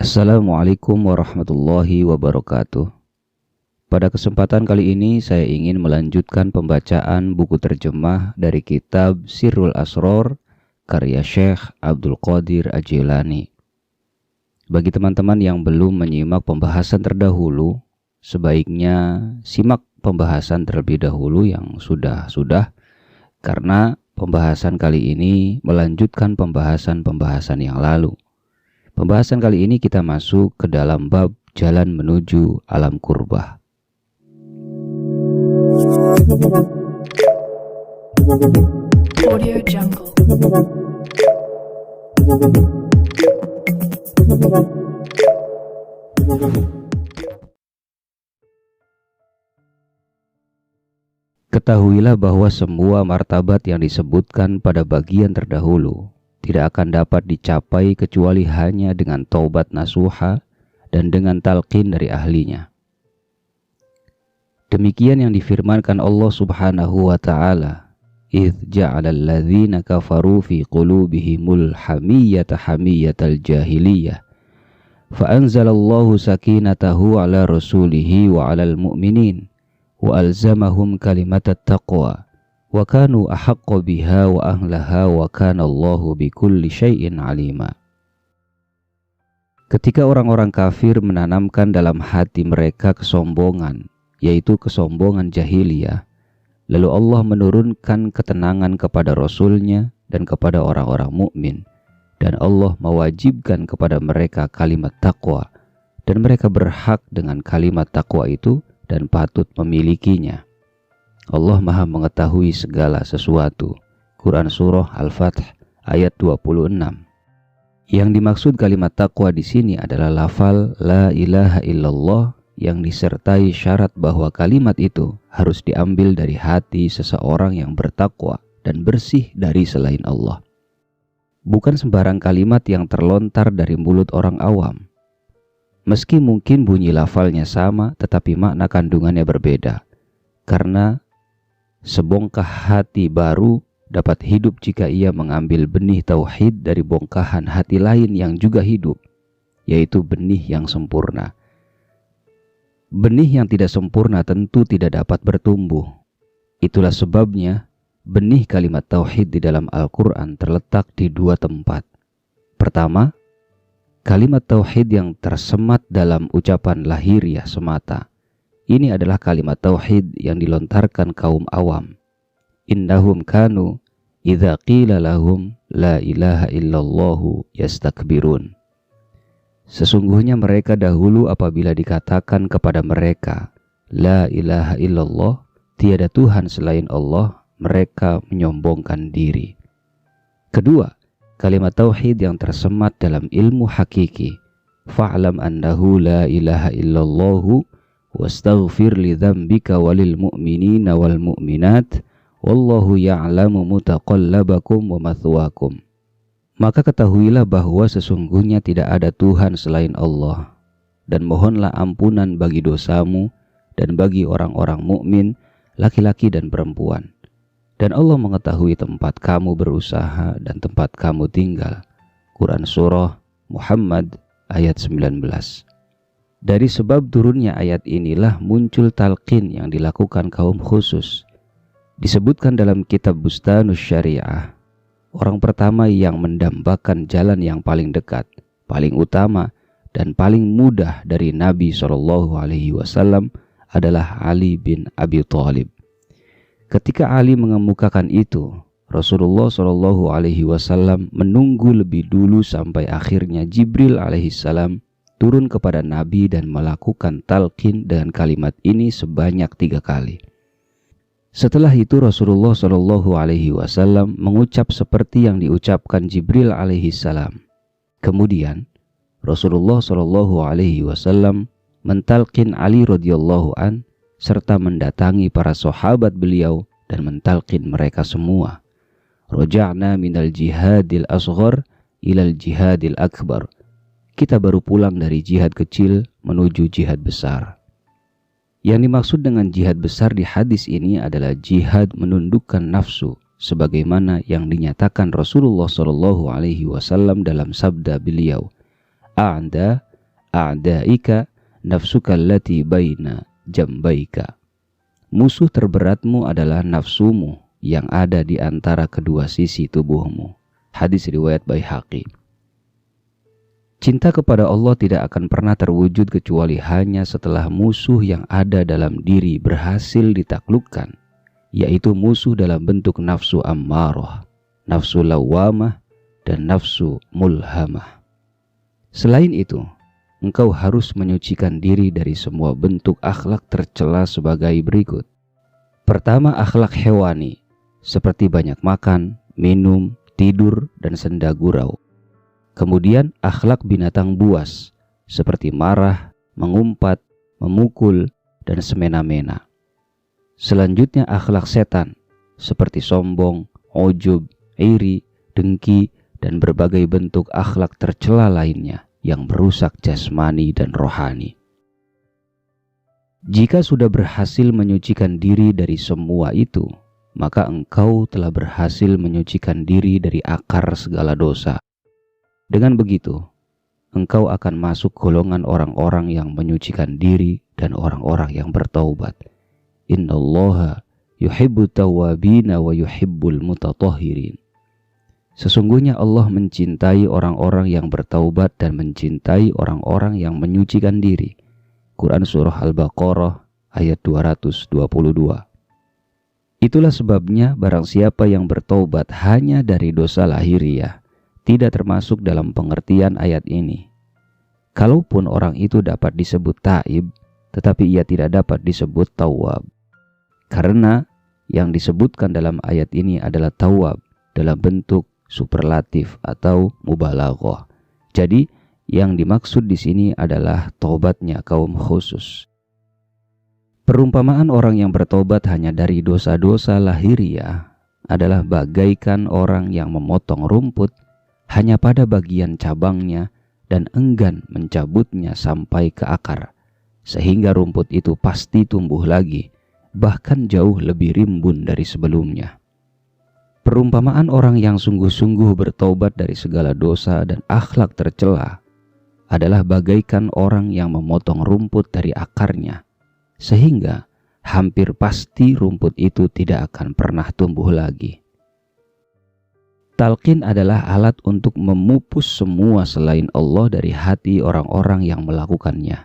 Assalamualaikum warahmatullahi wabarakatuh. Pada kesempatan kali ini saya ingin melanjutkan pembacaan buku terjemah dari kitab Sirrul Asror karya Syekh Abdul Qadir Al-Jilani. Bagi teman-teman yang belum menyimak pembahasan terdahulu, sebaiknya simak pembahasan terlebih dahulu yang sudah karena pembahasan kali ini melanjutkan pembahasan yang lalu. Pembahasan kali ini kita masuk ke dalam bab jalan menuju alam kurbah. Audio Jungle. Ketahuilah bahwa semua martabat yang disebutkan pada bagian terdahulu tidak akan dapat dicapai kecuali hanya dengan taubat nasuha dan dengan talqin dari ahlinya. Demikian yang difirmankan Allah Subhanahu wa ta'ala, "Idz ja'alal ladzina kafaru fi qulubihimul hamiyyata hamiyyatal jahiliyah fa anzalallahu sakinatahu 'ala rasulihi wa 'alal mu'minin wa alzamahum kalimatat taqwa wa kanu ahaqqa biha wa ahlaha wa kana Allahu bikulli syai'in alima." Ketika orang-orang kafir menanamkan dalam hati mereka kesombongan, yaitu kesombongan jahiliyah, lalu Allah menurunkan ketenangan kepada Rasul-Nya dan kepada orang-orang mukmin, dan Allah mewajibkan kepada mereka kalimat taqwa, dan mereka berhak dengan kalimat taqwa itu dan patut memilikinya. Allah Maha mengetahui segala sesuatu. Quran Surah Al-Fath ayat 26. Yang dimaksud kalimat taqwa di sini adalah lafal la ilaha illallah yang disertai syarat bahwa kalimat itu harus diambil dari hati seseorang yang bertakwa dan bersih dari selain Allah. Bukan sembarang kalimat yang terlontar dari mulut orang awam. Meski mungkin bunyi lafalnya sama, tetapi makna kandungannya berbeda. Karena sebongkah hati baru dapat hidup jika ia mengambil benih tauhid dari bongkahan hati lain yang juga hidup, yaitu benih yang sempurna. Benih yang tidak sempurna tentu tidak dapat bertumbuh. Itulah sebabnya benih kalimat tauhid di dalam Al-Quran terletak di dua tempat. Pertama, kalimat tauhid yang tersemat dalam ucapan lahiriah semata. Ini adalah kalimat tauhid yang dilontarkan kaum awam. Innahum kanu idza qila lahum la ilaha illallahu yastakbirun. Sesungguhnya mereka dahulu apabila dikatakan kepada mereka la ilaha illallah, tiada Tuhan selain Allah, mereka menyombongkan diri. Kedua, kalimat tauhid yang tersemat dalam ilmu hakiki. Fa'lam annahu la ilaha illallahu wastaghfir li dzambika walil mu'minina wal mu'minat wallahu ya'lamu mutaqallabakum wa mathwaakum. Maka ketahuilah bahwa sesungguhnya tidak ada Tuhan selain Allah, dan mohonlah ampunan bagi dosamu dan bagi orang-orang mukmin, laki-laki dan perempuan. Dan Allah mengetahui tempat kamu berusaha dan tempat kamu tinggal. Quran Surah Muhammad ayat 19. Dari sebab turunnya ayat inilah muncul talqin yang dilakukan kaum khusus. Disebutkan dalam kitab Bustanus Syariah, orang pertama yang mendambakan jalan yang paling dekat, paling utama, dan paling mudah dari Nabi SAW adalah Ali bin Abi Thalib. Ketika Ali mengemukakan itu, Rasulullah SAW menunggu lebih dulu sampai akhirnya Jibril alaihissalam turun kepada Nabi dan melakukan talqin dengan kalimat ini sebanyak 3 kali. Setelah itu Rasulullah SAW mengucap seperti yang diucapkan Jibril alaihissalam. Kemudian Rasulullah SAW mentalqin Ali radhiyallahu an serta mendatangi para sahabat beliau dan mentalqin mereka semua. Raja'na minal jihadil asghar ilal jihadil akbar. Kita baru pulang dari jihad kecil menuju jihad besar. Yang dimaksud dengan jihad besar di hadis ini adalah jihad menundukkan nafsu, sebagaimana yang dinyatakan Rasulullah SAW dalam sabda beliau, "A'da a'daika nafsuka allati baina jambaika. Musuh terberatmu adalah nafsumu yang ada di antara kedua sisi tubuhmu. Hadis riwayat Baihaqi. Cinta kepada Allah tidak akan pernah terwujud kecuali hanya setelah musuh yang ada dalam diri berhasil ditaklukkan, yaitu musuh dalam bentuk nafsu ammarah, nafsu lawamah, dan nafsu mulhamah. Selain itu, engkau harus menyucikan diri dari semua bentuk akhlak tercela sebagai berikut. Pertama, akhlak hewani, seperti banyak makan, minum, tidur, dan senda gurau. Kemudian akhlak binatang buas, seperti marah, mengumpat, memukul, dan semena-mena. Selanjutnya akhlak setan, seperti sombong, ujub, iri, dengki, dan berbagai bentuk akhlak tercela lainnya yang merusak jasmani dan rohani. Jika sudah berhasil menyucikan diri dari semua itu, maka engkau telah berhasil menyucikan diri dari akar segala dosa. Dengan begitu, engkau akan masuk golongan orang-orang yang menyucikan diri dan orang-orang yang bertaubat. Innallaha yuhibbut tawwabina wa yuhibbul mutatahhirin. Sesungguhnya Allah mencintai orang-orang yang bertaubat dan mencintai orang-orang yang menyucikan diri. Quran Surah Al-Baqarah ayat 222. Itulah sebabnya barang siapa yang bertaubat hanya dari dosa lahiriah, tidak termasuk dalam pengertian ayat ini. Kalaupun orang itu dapat disebut taib, tetapi ia tidak dapat disebut tawwab. Karena yang disebutkan dalam ayat ini adalah tawwab dalam bentuk superlatif atau mubalaghah. Jadi yang dimaksud di sini adalah taubatnya kaum khusus. Perumpamaan orang yang bertobat hanya dari dosa-dosa lahiriah adalah bagaikan orang yang memotong rumput hanya pada bagian cabangnya dan enggan mencabutnya sampai ke akar, sehingga rumput itu pasti tumbuh lagi, bahkan jauh lebih rimbun dari sebelumnya. Perumpamaan orang yang sungguh-sungguh bertobat dari segala dosa dan akhlak tercela adalah bagaikan orang yang memotong rumput dari akarnya, sehingga hampir pasti rumput itu tidak akan pernah tumbuh lagi. Talqin adalah alat untuk memupus semua selain Allah dari hati orang-orang yang melakukannya.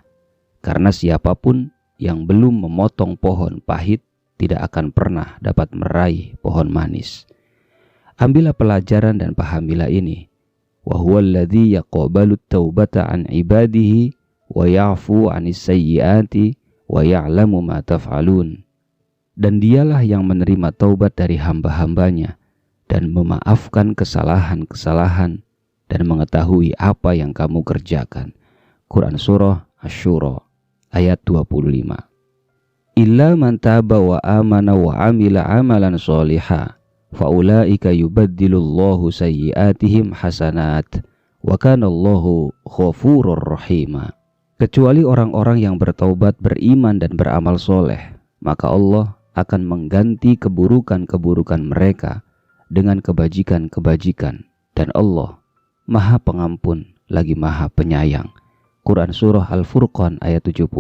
Karena siapapun yang belum memotong pohon pahit tidak akan pernah dapat meraih pohon manis. Ambillah pelajaran dan pahamilah ini. Wa huwallazi yaqbalu at-taubata an ibadihi wa ya'fu 'anis sayyiati wa ya'lamu ma taf'alun. Dan dialah yang menerima taubat dari hamba-hambanya dan memaafkan kesalahan-kesalahan dan mengetahui apa yang kamu kerjakan. Quran Surah Asy-Syura ayat 25. Illa man taba wa amana wa amila amalan sholiha faulaika yubaddilullahu sayyiatihim hasanat wa kanallahu ghafurur rahima. Kecuali orang-orang yang bertaubat, beriman dan beramal soleh, maka Allah akan mengganti keburukan-keburukan mereka dengan kebajikan-kebajikan, dan Allah Maha Pengampun lagi Maha Penyayang. Quran Surah Al-Furqan ayat 70.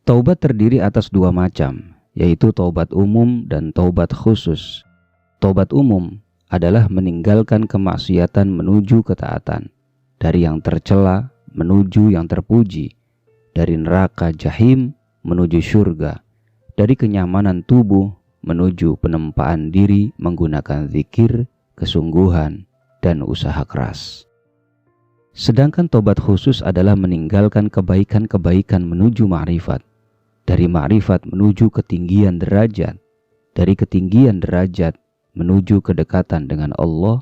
Taubat terdiri atas dua macam, yaitu taubat umum dan taubat khusus. Taubat umum adalah meninggalkan kemaksiatan menuju ketaatan, dari yang tercela menuju yang terpuji, dari neraka jahim menuju surga, dari kenyamanan tubuh menuju penempaan diri menggunakan zikir, kesungguhan, dan usaha keras. Sedangkan tobat khusus adalah meninggalkan kebaikan-kebaikan menuju ma'rifat, dari ma'rifat menuju ketinggian derajat, dari ketinggian derajat menuju kedekatan dengan Allah,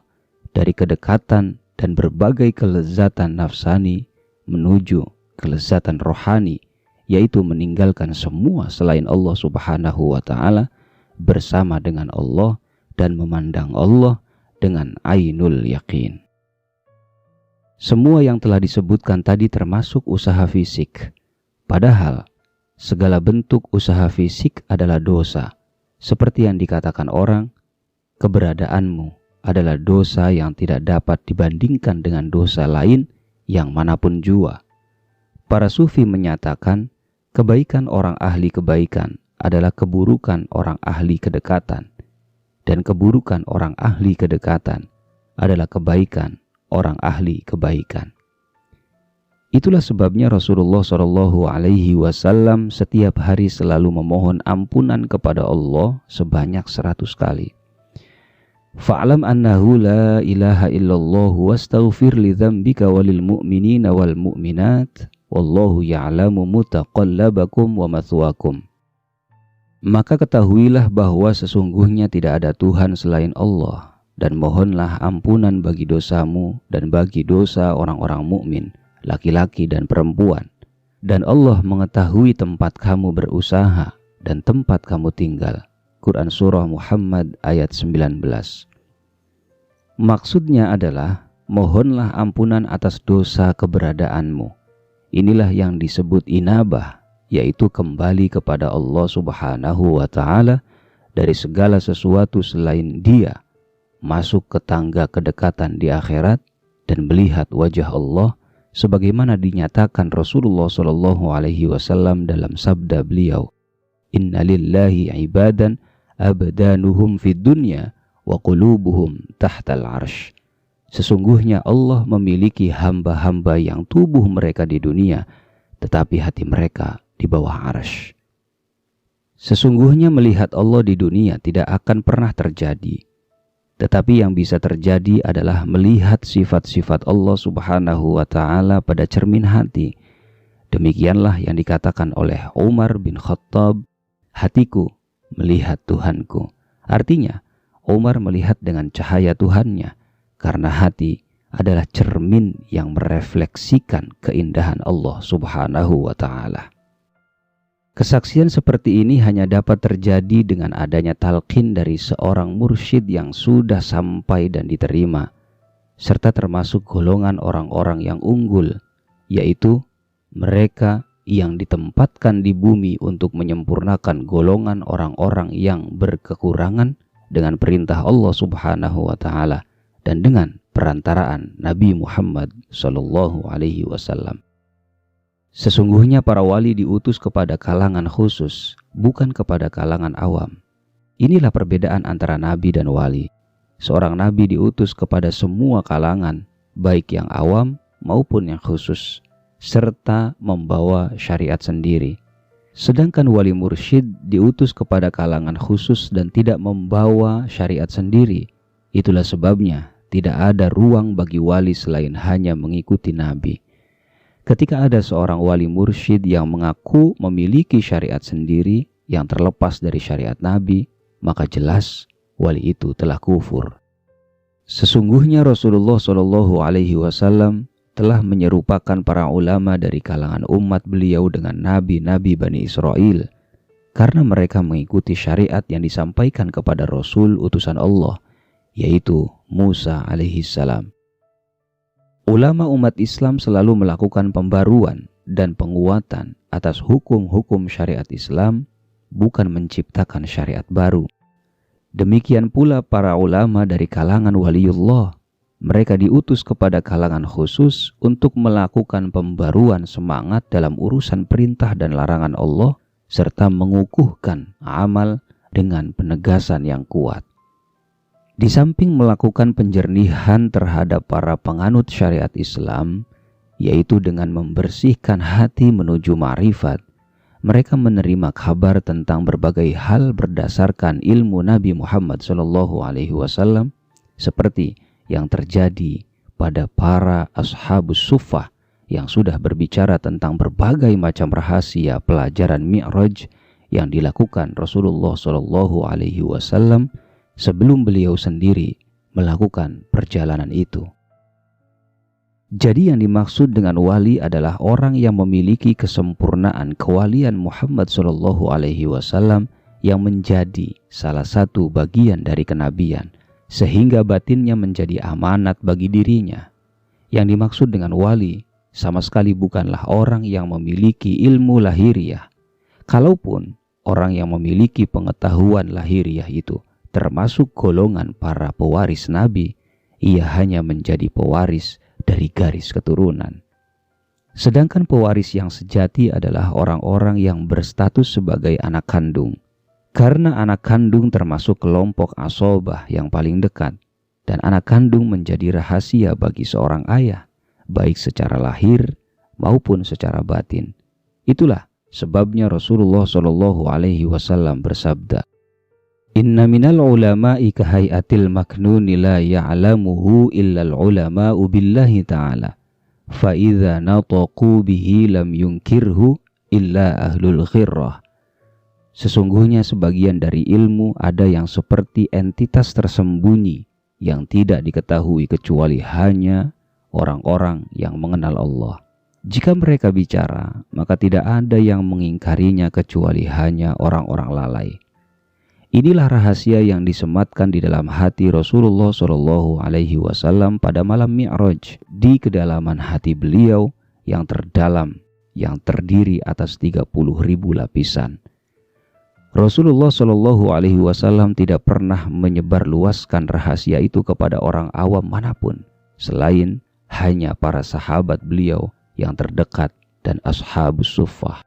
dari kedekatan dan berbagai kelezatan nafsani menuju kelezatan rohani, yaitu meninggalkan semua selain Allah Subhanahu wa Ta'ala bersama dengan Allah dan memandang Allah dengan ainul yakin. Semua yang telah disebutkan tadi termasuk usaha fisik. Padahal segala bentuk usaha fisik adalah dosa. Seperti yang dikatakan orang, keberadaanmu adalah dosa yang tidak dapat dibandingkan dengan dosa lain yang manapun jua. Para sufi menyatakan kebaikan orang ahli kebaikan adalah keburukan orang ahli kedekatan, dan keburukan orang ahli kedekatan adalah kebaikan orang ahli kebaikan. Itulah sebabnya Rasulullah Shallallahu Alaihi Wasallam setiap hari selalu memohon ampunan kepada Allah sebanyak 100 kali. Fa'lam annahu la ilaha illallah wastaghfir li dzambika walil mu'minina wal mu'minat wallahu ya'lamu mutaqallabakum wa mathwaakum. Maka ketahuilah bahwa sesungguhnya tidak ada Tuhan selain Allah, dan mohonlah ampunan bagi dosamu dan bagi dosa orang-orang mukmin, laki-laki dan perempuan, dan Allah mengetahui tempat kamu berusaha dan tempat kamu tinggal. Quran Surah Muhammad ayat 19. Maksudnya adalah mohonlah ampunan atas dosa keberadaanmu. Inilah yang disebut inabah, yaitu kembali kepada Allah Subhanahu wa Ta'ala dari segala sesuatu selain Dia, masuk ke tangga kedekatan di akhirat dan melihat wajah Allah sebagaimana dinyatakan Rasulullah Shallallahu Alaihi Wasallam dalam sabda beliau, Inna lillahi ibadan abdanuhum fid dunya wa qulubuhum tahtal arsh. Sesungguhnya Allah memiliki hamba-hamba yang tubuh mereka di dunia, tetapi hati mereka di bawah arsh. Sesungguhnya melihat Allah di dunia tidak akan pernah terjadi, tetapi yang bisa terjadi adalah melihat sifat-sifat Allah Subhanahu wa Ta'ala pada cermin hati. Demikianlah yang dikatakan oleh Umar bin Khattab, hatiku melihat Tuhanku. Artinya, Umar melihat dengan cahaya Tuhannya, karena hati adalah cermin yang merefleksikan keindahan Allah Subhanahu wa Ta'ala. Kesaksian seperti ini hanya dapat terjadi dengan adanya talqin dari seorang mursyid yang sudah sampai dan diterima, serta termasuk golongan orang-orang yang unggul, yaitu mereka yang ditempatkan di bumi untuk menyempurnakan golongan orang-orang yang berkekurangan dengan perintah Allah Subhanahu wa Ta'ala dan dengan perantaraan Nabi Muhammad Sallallahu Alaihi Wasallam. Sesungguhnya para wali diutus kepada kalangan khusus, bukan kepada kalangan awam. Inilah perbedaan antara nabi dan wali. Seorang nabi diutus kepada semua kalangan, baik yang awam maupun yang khusus, serta membawa syariat sendiri. Sedangkan wali mursyid diutus kepada kalangan khusus dan tidak membawa syariat sendiri. Itulah sebabnya tidak ada ruang bagi wali selain hanya mengikuti nabi. Ketika ada seorang wali mursyid yang mengaku memiliki syariat sendiri yang terlepas dari syariat nabi, maka jelas wali itu telah kufur. Sesungguhnya Rasulullah Shallallahu Alaihi Wasallam telah menyerupakan para ulama dari kalangan umat beliau dengan nabi-nabi Bani Israel, karena mereka mengikuti syariat yang disampaikan kepada Rasul utusan Allah, yaitu Musa alaihissalam. Ulama umat Islam selalu melakukan pembaruan dan penguatan atas hukum-hukum syariat Islam, bukan menciptakan syariat baru. Demikian pula para ulama dari kalangan waliullah. Mereka diutus kepada kalangan khusus untuk melakukan pembaruan semangat dalam urusan perintah dan larangan Allah, serta mengukuhkan amal dengan penegasan yang kuat. Di samping melakukan penjernihan terhadap para penganut syariat Islam, yaitu dengan membersihkan hati menuju ma'rifat, mereka menerima kabar tentang berbagai hal berdasarkan ilmu Nabi Muhammad SAW, seperti yang terjadi pada para ashabus suffah yang sudah berbicara tentang berbagai macam rahasia pelajaran Mi'raj yang dilakukan Rasulullah SAW sebelum beliau sendiri melakukan perjalanan itu. Jadi yang dimaksud dengan wali adalah orang yang memiliki kesempurnaan kewalian Muhammad SAW yang menjadi salah satu bagian dari kenabian, sehingga batinnya menjadi amanat bagi dirinya. Yang dimaksud dengan wali sama sekali bukanlah orang yang memiliki ilmu lahiriah. Kalaupun orang yang memiliki pengetahuan lahiriah itu termasuk golongan para pewaris Nabi, ia hanya menjadi pewaris dari garis keturunan. Sedangkan pewaris yang sejati adalah orang-orang yang berstatus sebagai anak kandung. Karena anak kandung termasuk kelompok asobah yang paling dekat, dan anak kandung menjadi rahasia bagi seorang ayah, baik secara lahir maupun secara batin. Itulah sebabnya Rasulullah SAW bersabda, "Inna minal ulama'i kahayatil maknuni la ya'lamuhu illal ulama'u billahi ta'ala. Fa'idha nataqu bihi lam yunkirhu illa ahlul khirrah." Sesungguhnya sebagian dari ilmu ada yang seperti entitas tersembunyi yang tidak diketahui kecuali hanya orang-orang yang mengenal Allah. Jika mereka bicara, maka tidak ada yang mengingkarinya kecuali hanya orang-orang lalai. Inilah rahasia yang disematkan di dalam hati Rasulullah SAW pada malam Mi'raj, di kedalaman hati beliau yang terdalam, yang terdiri atas 30.000 lapisan. Rasulullah SAW tidak pernah menyebarluaskan rahasia itu kepada orang awam manapun, selain hanya para sahabat beliau yang terdekat dan ashabus suffah.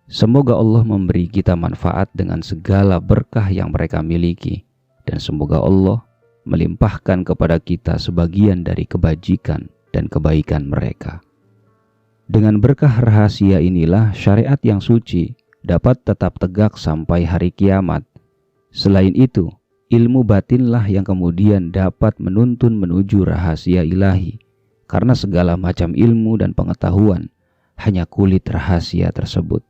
Semoga Allah memberi kita manfaat dengan segala berkah yang mereka miliki, dan semoga Allah melimpahkan kepada kita sebagian dari kebajikan dan kebaikan mereka. Dengan berkah rahasia inilah syariat yang suci dapat tetap tegak sampai hari kiamat. Selain itu, ilmu batinlah yang kemudian dapat menuntun menuju rahasia ilahi, karena segala macam ilmu dan pengetahuan hanya kulit rahasia tersebut.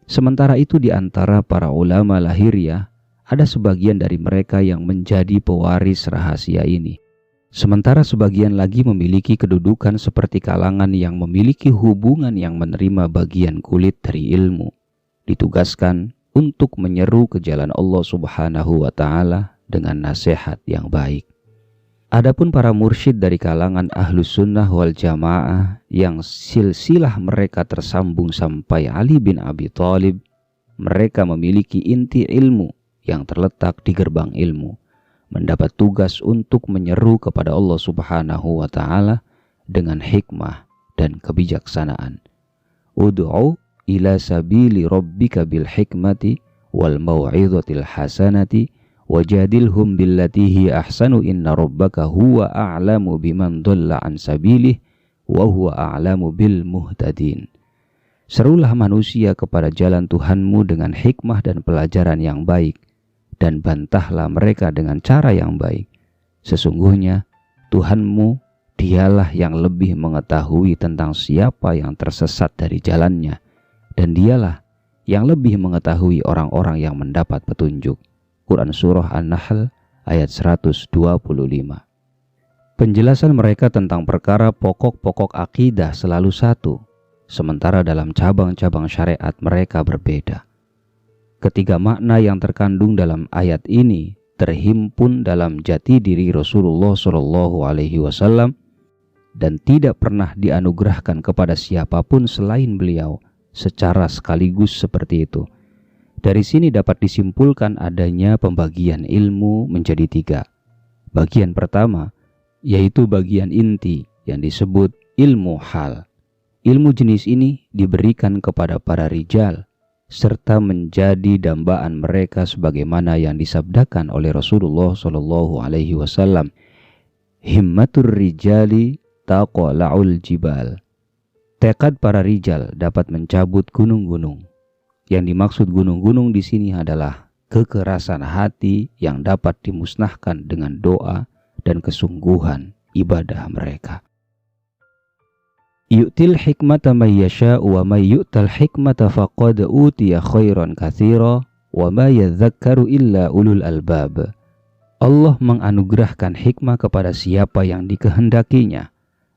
Sementara itu di antara para ulama lahiriah, ada sebagian dari mereka yang menjadi pewaris rahasia ini. Sementara sebagian lagi memiliki kedudukan seperti kalangan yang memiliki hubungan yang menerima bagian kulit dari ilmu, ditugaskan untuk menyeru ke jalan Allah Subhanahu wa Ta'ala dengan nasihat yang baik. Adapun para mursyid dari kalangan Ahlus Sunnah wal Jamaah yang silsilah mereka tersambung sampai Ali bin Abi Thalib, mereka memiliki inti ilmu yang terletak di gerbang ilmu, mendapat tugas untuk menyeru kepada Allah Subhanahu wa Ta'ala dengan hikmah dan kebijaksanaan. Ud'u ila sabili rabbika bil hikmati wal mau'izatil hasanati wajadilhum billati hi ahsanu inna rabbaka huwa a'lamu biman dhalla an sabilih wa huwa a'lamu bil muhtadin. Serulah manusia kepada jalan Tuhanmu dengan hikmah dan pelajaran yang baik, dan bantahlah mereka dengan cara yang baik. Sesungguhnya Tuhanmu dialah yang lebih mengetahui tentang siapa yang tersesat dari jalannya, dan dialah yang lebih mengetahui orang-orang yang mendapat petunjuk. Quran Surah An-Nahl ayat 125. Penjelasan mereka tentang perkara pokok-pokok akidah selalu satu, sementara dalam cabang-cabang syariat mereka berbeda. Ketiga makna yang terkandung dalam ayat ini terhimpun dalam jati diri Rasulullah SAW dan tidak pernah dianugerahkan kepada siapapun selain beliau secara sekaligus seperti itu. Dari sini dapat disimpulkan adanya pembagian ilmu menjadi 3. Bagian pertama yaitu bagian inti yang disebut ilmu hal. Ilmu jenis ini diberikan kepada para rijal serta menjadi dambaan mereka sebagaimana yang disabdakan oleh Rasulullah SAW. Himmatur rijali taqala'ul jibal. Tekad para rijal dapat mencabut gunung-gunung. Yang dimaksud gunung-gunung di sini adalah kekerasan hati yang dapat dimusnahkan dengan doa dan kesungguhan ibadah mereka. Yu'til hikmata may yasha'u wa may yu'tal hikmata faqad utiya khairan katsira wa ma yadhakkaru illa ulul albab. Allah menganugerahkan hikmah kepada siapa yang dikehendakinya,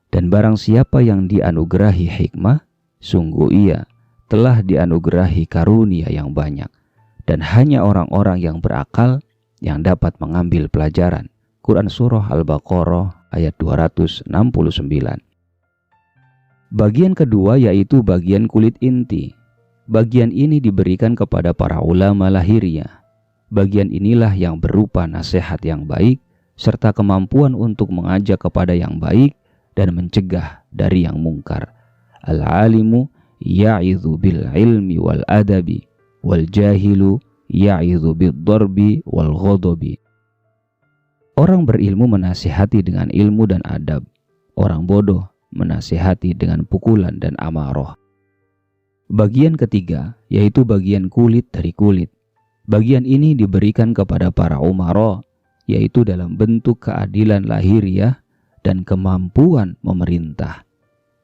dan barang siapa yang dianugerahi hikmah, sungguh ia telah dianugerahi karunia yang banyak, dan hanya orang-orang yang berakal yang dapat mengambil pelajaran. Quran Surah Al-Baqarah ayat 269. Bagian kedua yaitu bagian kulit inti. Bagian ini diberikan kepada para ulama lahiriah. Bagian inilah yang berupa nasihat yang baik, serta kemampuan untuk mengajak kepada yang baik dan mencegah dari yang mungkar. Al-alimu ya'idhu bil ilmi wal adabi, wal jahilu ya'idhu bid darbi wal ghadabi. Orang berilmu menasihati dengan ilmu dan adab. Orang bodoh menasihati dengan pukulan dan amarah. Bagian ketiga, yaitu bagian kulit dari kulit. Bagian ini diberikan kepada para umara, yaitu dalam bentuk keadilan lahiriah dan kemampuan memerintah.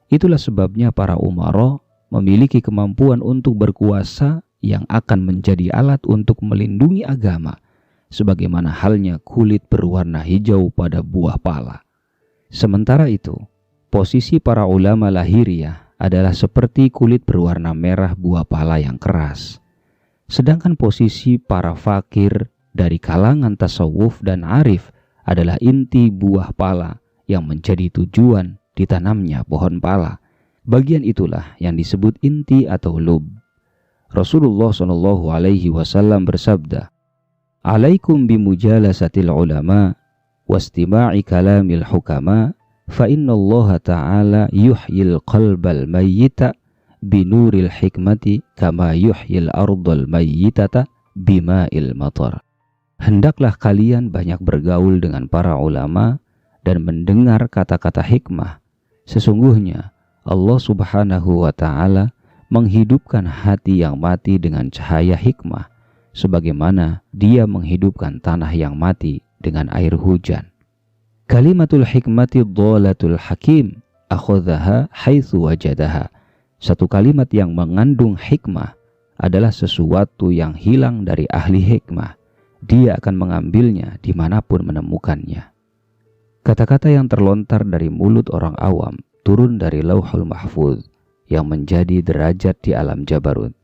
Itulah sebabnya para umara memiliki kemampuan untuk berkuasa yang akan menjadi alat untuk melindungi agama, sebagaimana halnya kulit berwarna hijau pada buah pala. Sementara itu, posisi para ulama lahiriah adalah seperti kulit berwarna merah buah pala yang keras. Sedangkan posisi para fakir dari kalangan tasawuf dan arif adalah inti buah pala yang menjadi tujuan ditanamnya pohon pala. Bagian itulah yang disebut inti atau lub. Rasulullah SAW bersabda, "Alaikum bimujalasatil ulama wastima'i kalamil hukama, fa innallaha ta'ala yuhyil qalbal mayyita binuril hikmati kama yuhyil ardal mayyitata bima'il matar." Hendaklah kalian banyak bergaul dengan para ulama dan mendengar kata-kata hikmah. Sesungguhnya Allah Subhanahu wa ta'ala menghidupkan hati yang mati dengan cahaya hikmah, sebagaimana Dia menghidupkan tanah yang mati dengan air hujan. Kalimatul hikmati dhalatul hakim akhadhaha haitsu wajadaha. Satu kalimat yang mengandung hikmah adalah sesuatu yang hilang dari ahli hikmah. Dia akan mengambilnya dimanapun menemukannya. Kata-kata yang terlontar dari mulut orang awam turun dari Lauhul Mahfuz yang menjadi derajat di alam Jabarut.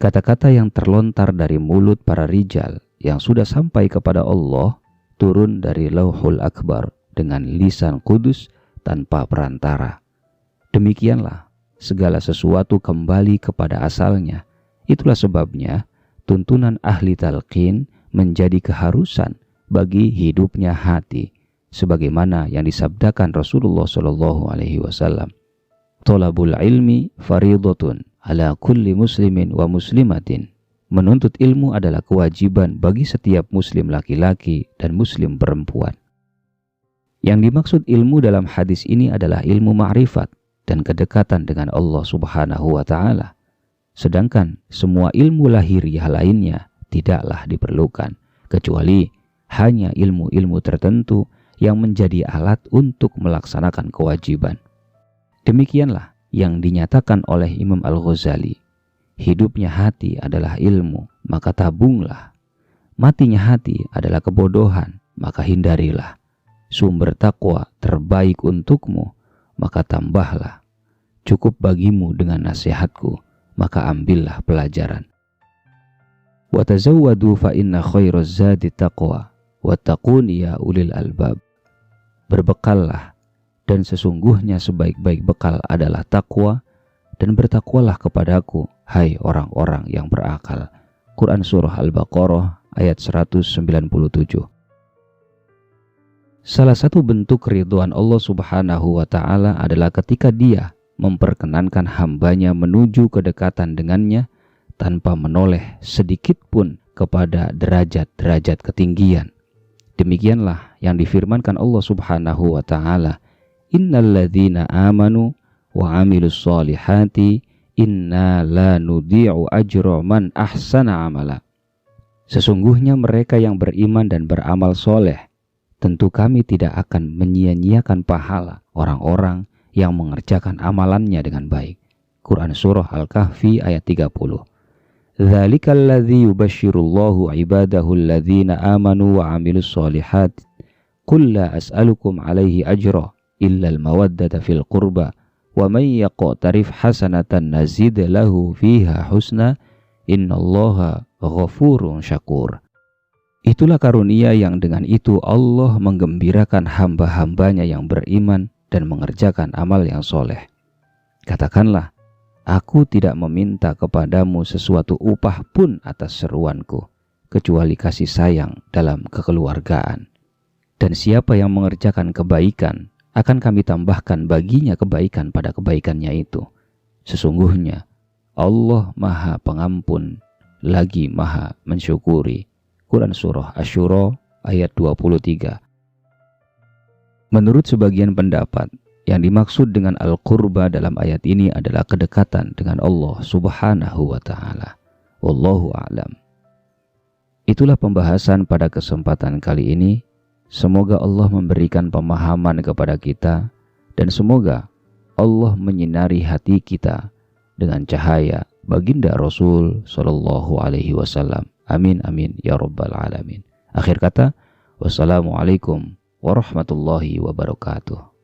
Kata-kata yang terlontar dari mulut para rijal yang sudah sampai kepada Allah turun dari Lauhul Akbar dengan lisan kudus tanpa perantara. Demikianlah segala sesuatu kembali kepada asalnya. Itulah sebabnya tuntunan ahli talqin menjadi keharusan bagi hidupnya hati, sebagaimana yang disabdakan Rasulullah SAW. Thalabul ilmi faridatun ala kulli muslimin wa muslimatin. Menuntut ilmu adalah kewajiban bagi setiap muslim laki-laki dan muslim perempuan. Yang dimaksud ilmu dalam hadis ini adalah ilmu ma'rifat dan kedekatan dengan Allah Subhanahu wa ta'ala. Sedangkan semua ilmu lahiriah lainnya tidaklah diperlukan, kecuali hanya ilmu-ilmu tertentu yang menjadi alat untuk melaksanakan kewajiban. Demikianlah yang dinyatakan oleh Imam Al-Ghazali. Hidupnya hati adalah ilmu, maka tabunglah. Matinya hati adalah kebodohan, maka hindarilah. Sumber takwa terbaik untukmu, maka tambahlah. Cukup bagimu dengan nasihatku, maka ambillah pelajaran. Wa tazawwadu fa inna khairaz zadi taqwa wattaqun ya ulil albab. Berbekallah, dan sesungguhnya sebaik-baik bekal adalah takwa, dan bertakwalah kepadaku, hai orang-orang yang berakal. Quran Surah Al-Baqarah ayat 197. Salah satu bentuk ridwan Allah Subhanahu wa ta'ala adalah ketika Dia memperkenankan hambanya menuju kedekatan dengannya tanpa menoleh sedikit pun kepada derajat-derajat ketinggian. Demikianlah yang difirmankan Allah Subhanahu wa ta'ala, innal ladzina amanu wa amilus solihati inna la nudhi'u ajra man ahsana amala. Sesungguhnya mereka yang beriman dan beramal soleh, tentu kami tidak akan menyia-nyiakan pahala orang-orang yang mengerjakan amalannya dengan baik. Quran Surah Al-Kahfi ayat 30. Dzalikal ladzi yubashshirullahu ibadahu alladzina amanu wa amilus solihat. Qul la as'alukum alaihi ajra illa al-mawaddata fil qurba wa may yaqtarif hasanatan nazid lahu fiha husna innallaha ghafurun syakur. Itulah karunia yang dengan itu Allah menggembirakan hamba-hambanya yang beriman dan mengerjakan amal yang soleh. Katakanlah, aku tidak meminta kepadamu sesuatu upah pun atas seruanku, kecuali kasih sayang dalam kekeluargaan. Dan siapa yang mengerjakan kebaikan akan kami tambahkan baginya kebaikan pada kebaikannya itu. Sesungguhnya Allah Maha Pengampun lagi Maha Mensyukuri. Quran Surah Asy-Syura ayat 23. Menurut sebagian pendapat, yang dimaksud dengan al-qurba dalam ayat ini adalah kedekatan dengan Allah Subhanahu wa Ta'ala. Wallahu a'lam. Itulah pembahasan pada kesempatan kali ini. Semoga Allah memberikan pemahaman kepada kita, dan semoga Allah menyinari hati kita dengan cahaya baginda Rasul Shallallahu Alaihi Wasallam. Amin amin ya rabbal alamin. Akhir kata, wassalamualaikum warahmatullahi wabarakatuh.